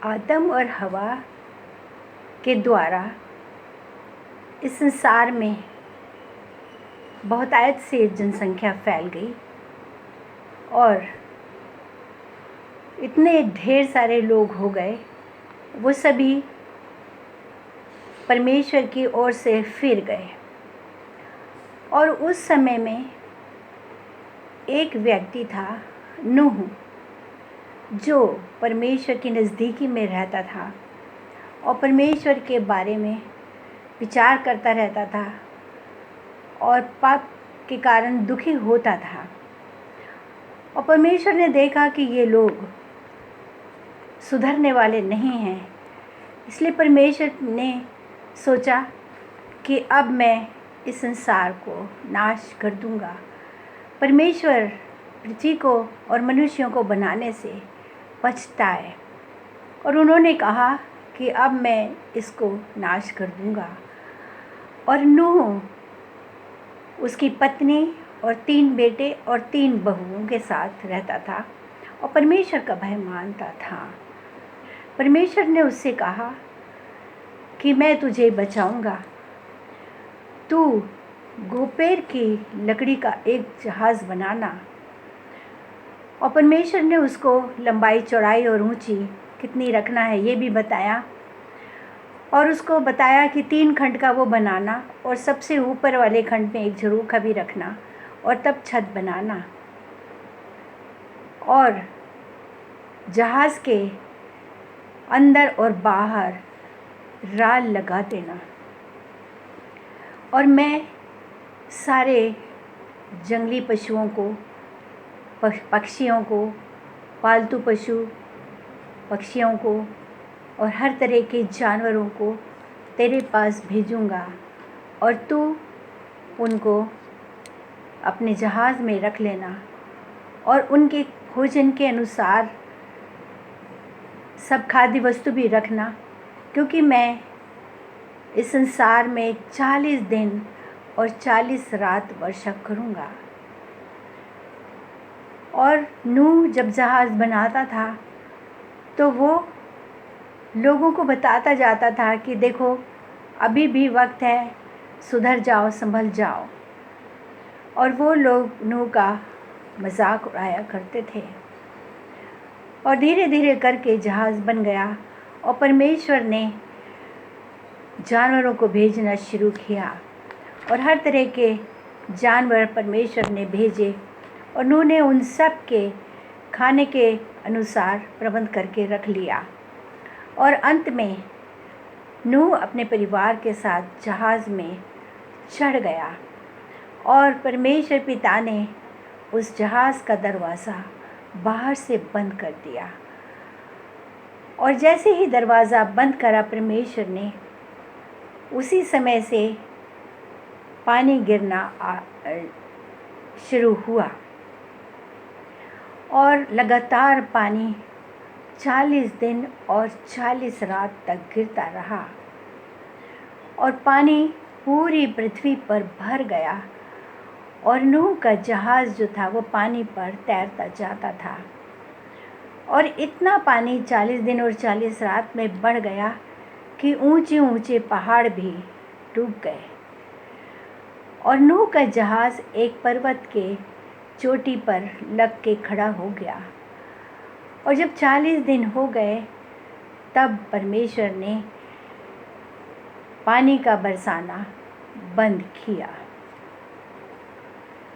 आदम और हवा के द्वारा इस संसार में बहुतायत से जनसंख्या फैल गई और इतने ढेर सारे लोग हो गए, वो सभी परमेश्वर की ओर से फिर गए। और उस समय में एक व्यक्ति था, नूह, जो परमेश्वर की नज़दीकी में रहता था और परमेश्वर के बारे में विचार करता रहता था और पाप के कारण दुखी होता था। और परमेश्वर ने देखा कि ये लोग सुधरने वाले नहीं हैं, इसलिए परमेश्वर ने सोचा कि अब मैं इस संसार को नाश कर दूंगा। परमेश्वर पृथ्वी को और मनुष्यों को बनाने से पछताए और उन्होंने कहा कि अब मैं इसको नाश कर दूंगा। और नूह उसकी पत्नी और 3 बेटे और 3 बहुओं के साथ रहता था और परमेश्वर का भय मानता था। परमेश्वर ने उससे कहा कि मैं तुझे बचाऊंगा, तू गोपेर की लकड़ी का एक जहाज़ बनाना। और परमेश्वर ने उसको लंबाई, चौड़ाई और ऊंची कितनी रखना है ये भी बताया और उसको बताया कि 3 खंड का वो बनाना और सबसे ऊपर वाले खंड में एक झरोखा भी रखना और तब छत बनाना और जहाज़ के अंदर और बाहर राल लगा देना। और मैं सारे जंगली पशुओं को, पक्षियों को, पालतू पशु पक्षियों को और हर तरह के जानवरों को तेरे पास भेजूंगा और तू उनको अपने जहाज़ में रख लेना और उनके भोजन के अनुसार सब खाद्य वस्तु भी रखना, क्योंकि मैं इस संसार में 40 दिन और 40 रात वर्षा करूँगा। और नूह जब जहाज़ बनाता था तो वो लोगों को बताता जाता था कि देखो अभी भी वक्त है, सुधर जाओ, संभल जाओ। और वो लोग नूह का मजाक उड़ाया करते थे। और धीरे धीरे करके जहाज़ बन गया और परमेश्वर ने जानवरों को भेजना शुरू किया और हर तरह के जानवर परमेश्वर ने भेजे और नूह ने उन सब के खाने के अनुसार प्रबंध करके रख लिया। और अंत में नूह अपने परिवार के साथ जहाज़ में चढ़ गया और परमेश्वर पिता ने उस जहाज़ का दरवाज़ा बाहर से बंद कर दिया। और जैसे ही दरवाज़ा बंद करा परमेश्वर ने, उसी समय से पानी गिरना शुरू हुआ और लगातार पानी 40 दिन और 40 रात तक गिरता रहा और पानी पूरी पृथ्वी पर भर गया और नूह का जहाज़ जो था वो पानी पर तैरता जाता था। और इतना पानी 40 दिन और 40 रात में बढ़ गया कि ऊंचे ऊंचे पहाड़ भी डूब गए और नूह का जहाज़ एक पर्वत के चोटी पर लग के खड़ा हो गया। और जब 40 दिन हो गए तब परमेश्वर ने पानी का बरसाना बंद किया।